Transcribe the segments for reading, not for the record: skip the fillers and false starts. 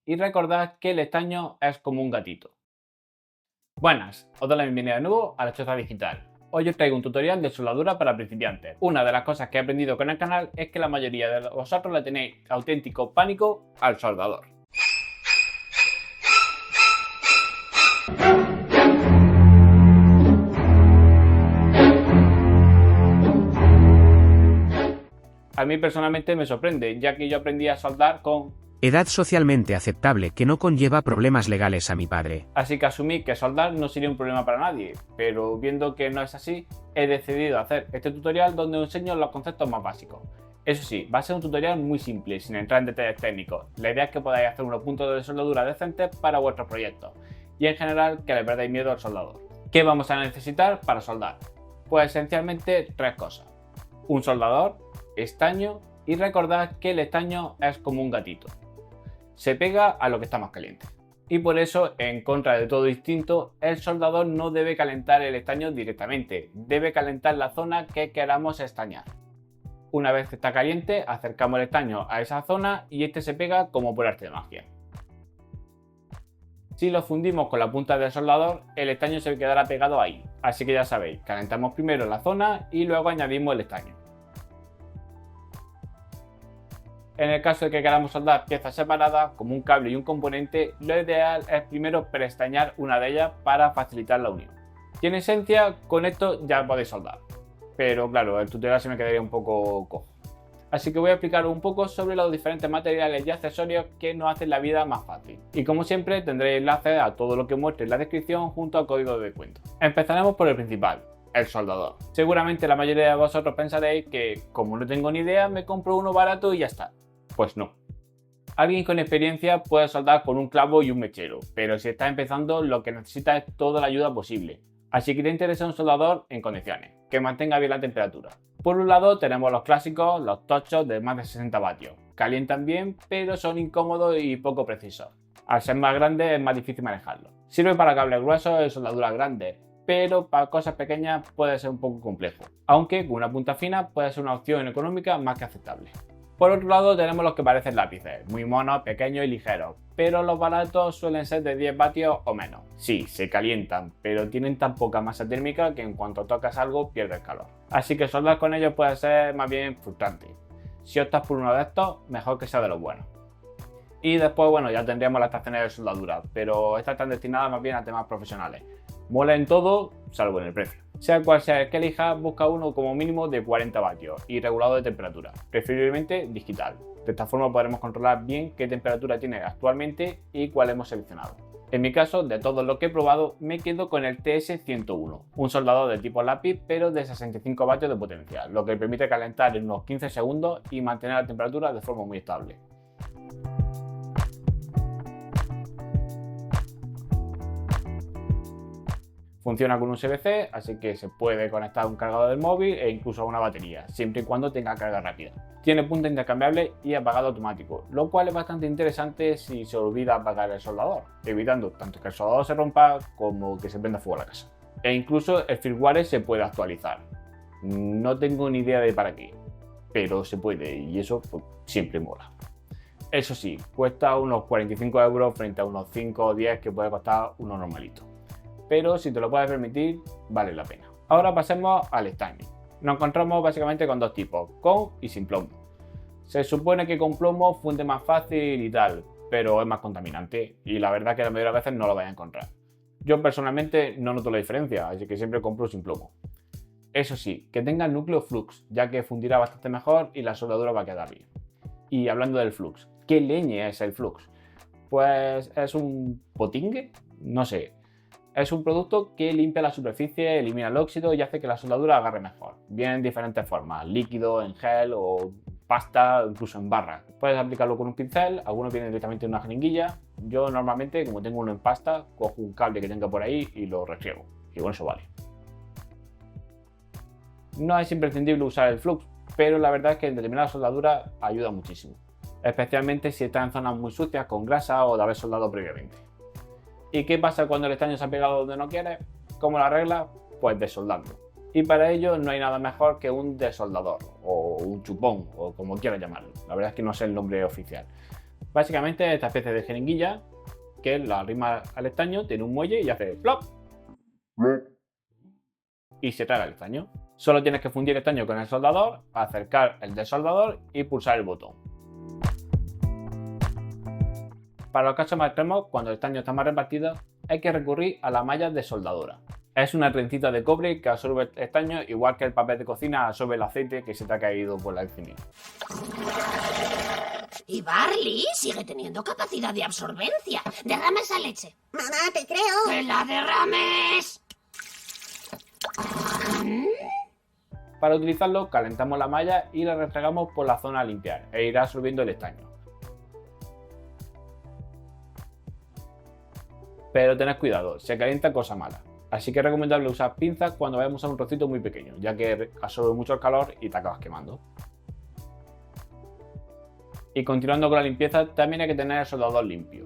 y recordad que el estaño es como un gatito. Buenas, os doy la bienvenida de nuevo a La Choza Digital. Hoy os traigo un tutorial de soldadura para principiantes. Una de las cosas que he aprendido con el canal es que la mayoría de vosotros le tenéis auténtico pánico al soldador. A mí personalmente me sorprende, ya que yo aprendí a soldar con edad socialmente aceptable que no conlleva problemas legales a mi padre. Así que asumí que soldar no sería un problema para nadie, pero viendo que no es así, he decidido hacer este tutorial donde os enseño los conceptos más básicos. Eso sí, va a ser un tutorial muy simple, sin entrar en detalles técnicos. La idea es que podáis hacer unos puntos de soldadura decentes para vuestros proyectos, y en general que le perdáis miedo al soldador. ¿Qué vamos a necesitar para soldar? Pues esencialmente tres cosas. Un soldador, estaño y recordad que el estaño es como un gatito. Se pega a lo que está más caliente. Y por eso, en contra de todo instinto, el soldador no debe calentar el estaño directamente, debe calentar la zona que queramos estañar. Una vez que está caliente, acercamos el estaño a esa zona y este se pega como por arte de magia. Si lo fundimos con la punta del soldador, el estaño se quedará pegado ahí. Así que ya sabéis, calentamos primero la zona y luego añadimos el estaño. En el caso de que queramos soldar piezas separadas, como un cable y un componente, lo ideal es primero preestañar una de ellas para facilitar la unión. Y en esencia, con esto ya podéis soldar. Pero claro, el tutorial se me quedaría un poco cojo. Así que voy a explicaros un poco sobre los diferentes materiales y accesorios que nos hacen la vida más fácil. Y como siempre, tendréis enlaces a todo lo que muestre en la descripción junto al código de descuento. Empezaremos por el principal, el soldador. Seguramente la mayoría de vosotros pensaréis que, como no tengo ni idea, me compro uno barato y ya está. Pues no. Alguien con experiencia puede soldar con un clavo y un mechero, pero si estás empezando lo que necesitas es toda la ayuda posible. Así que te interesa un soldador en condiciones, que mantenga bien la temperatura. Por un lado tenemos los clásicos, los tochos de más de 60 vatios. Calientan bien, pero son incómodos y poco precisos. Al ser más grandes es más difícil manejarlos. Sirve para cables gruesos y soldaduras grandes, pero para cosas pequeñas puede ser un poco complejo. Aunque con una punta fina puede ser una opción económica más que aceptable. Por otro lado tenemos los que parecen lápices, muy monos, pequeños y ligeros, pero los baratos suelen ser de 10 vatios o menos. Sí, se calientan, pero tienen tan poca masa térmica que en cuanto tocas algo pierdes calor. Así que soldar con ellos puede ser más bien frustrante. Si optas por uno de estos, mejor que sea de los buenos. Y después, bueno, ya tendríamos las estaciones de soldadura, pero estas están destinadas más bien a temas profesionales. Mola en todo, salvo en el precio. Sea cual sea el que elijas, busca uno como mínimo de 40 vatios y regulado de temperatura, preferiblemente digital. De esta forma podremos controlar bien qué temperatura tiene actualmente y cuál hemos seleccionado. En mi caso, de todos los que he probado, me quedo con el TS101, un soldador de tipo lápiz pero de 65 vatios de potencia, lo que permite calentar en unos 15 segundos y mantener la temperatura de forma muy estable. Funciona con USB-C, así que se puede conectar a un cargador del móvil e incluso a una batería, siempre y cuando tenga carga rápida. Tiene punta intercambiable y apagado automático, lo cual es bastante interesante si se olvida apagar el soldador, evitando tanto que el soldador se rompa como que se prenda fuego a la casa. E incluso el firmware se puede actualizar. No tengo ni idea de para qué, pero se puede y eso pues, siempre mola. Eso sí, cuesta unos 45 € frente a unos 5 o 10 que puede costar uno normalito. Pero si te lo puedes permitir, vale la pena. Ahora pasemos al estaño. Nos encontramos básicamente con dos tipos, con y sin plomo. Se supone que con plomo funde más fácil y tal, pero es más contaminante y la verdad que la mayoría de veces no lo vais a encontrar. Yo personalmente no noto la diferencia, así que siempre compro sin plomo. Eso sí, que tenga el núcleo flux, ya que fundirá bastante mejor y la soldadura va a quedar bien. Y hablando del flux, ¿qué leña es el flux? Pues es un potingue, no sé. Es un producto que limpia la superficie, elimina el óxido y hace que la soldadura agarre mejor. Viene en diferentes formas, líquido, en gel o pasta, incluso en barra. Puedes aplicarlo con un pincel, algunos vienen directamente en una jeringuilla. Yo normalmente, como tengo uno en pasta, cojo un cable que tenga por ahí y lo restriego. Y con eso vale. No es imprescindible usar el flux, pero la verdad es que en determinadas soldaduras ayuda muchísimo. Especialmente si está en zonas muy sucias, con grasa o de haber soldado previamente. ¿Y qué pasa cuando el estaño se ha pegado donde no quiere? ¿Cómo lo arregla? Pues desoldando. Y para ello no hay nada mejor que un desoldador, o un chupón, o como quieras llamarlo. La verdad es que no sé el nombre oficial. Básicamente esta especie de jeringuilla que la arrima al estaño, tiene un muelle y hace plop y se traga el estaño. Solo tienes que fundir el estaño con el soldador, acercar el desoldador y pulsar el botón. Para los casos más extremos, cuando el estaño está más repartido, hay que recurrir a la malla desoldadora. Es una trencita de cobre que absorbe el estaño igual que el papel de cocina absorbe el aceite que se te ha caído por la encimera. Y Barley sigue teniendo capacidad de absorbencia. Derrama esa leche. Mamá, te creo. ¡Que la derrames! Para utilizarlo, calentamos la malla y la restregamos por la zona a limpiar e irá absorbiendo el estaño. Pero tened cuidado, se calienta cosa mala. Así que es recomendable usar pinzas cuando vayamos a un trocito muy pequeño, ya que absorbe mucho el calor y te acabas quemando. Y continuando con la limpieza, también hay que tener el soldador limpio.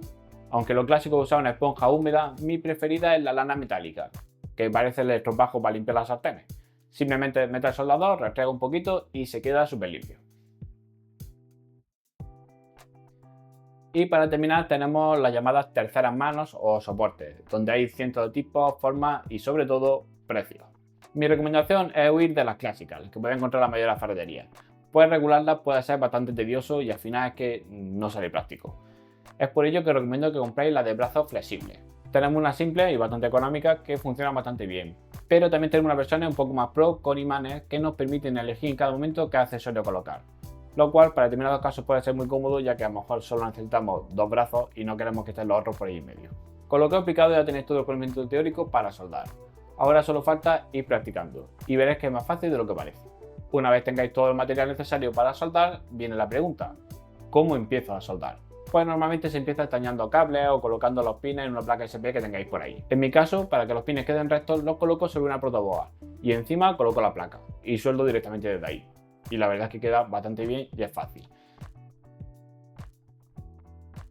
Aunque lo clásico es usar una esponja húmeda, mi preferida es la lana metálica, que parece el estropajo para limpiar las sartenes. Simplemente mete el soldador, restrega un poquito y se queda súper limpio. Y para terminar tenemos las llamadas terceras manos o soportes, donde hay cientos de tipos, formas y sobre todo precios. Mi recomendación es huir de las clásicas, las que puedes encontrar en la mayoría de las ferreterías. Pues regularlas puede ser bastante tedioso y al final es que no sale práctico. Es por ello que os recomiendo que compréis las de brazos flexibles. Tenemos una simple y bastante económica que funciona bastante bien, pero también tenemos una versión un poco más pro con imanes que nos permiten elegir en cada momento qué accesorio colocar. Lo cual para determinados casos puede ser muy cómodo, ya que a lo mejor solo necesitamos dos brazos y no queremos que estén los otros por ahí en medio. Con lo que he explicado ya tenéis todo el conocimiento teórico para soldar. Ahora solo falta ir practicando y veréis que es más fácil de lo que parece. Una vez tengáis todo el material necesario para soldar, viene la pregunta: ¿cómo empiezo a soldar? Pues normalmente se empieza estañando cables o colocando los pines en una placa USB que tengáis por ahí. En mi caso, para que los pines queden rectos, los coloco sobre una protoboard y encima coloco la placa y sueldo directamente desde ahí. Y la verdad es que queda bastante bien y es fácil.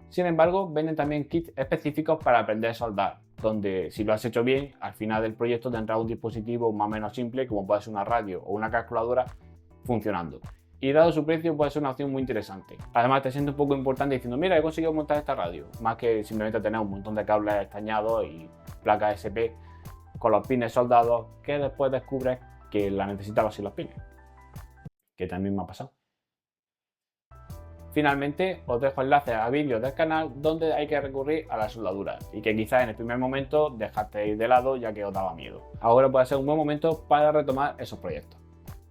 Sin embargo, venden también kits específicos para aprender a soldar, donde si lo has hecho bien, al final del proyecto tendrás un dispositivo más o menos simple, como puede ser una radio o una calculadora, funcionando. Y dado su precio puede ser una opción muy interesante. Además te sientes un poco importante diciendo: mira, he conseguido montar esta radio, más que simplemente tener un montón de cables estañados y placas SP con los pines soldados que después descubres que la necesitabas sin los pines, que también me ha pasado. Finalmente os dejo enlaces a vídeos del canal donde hay que recurrir a la soldadura y que quizás en el primer momento dejasteis de lado ya que os daba miedo. Ahora puede ser un buen momento para retomar esos proyectos.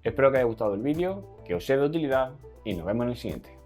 Espero que os haya gustado el vídeo, que os sea de utilidad y nos vemos en el siguiente.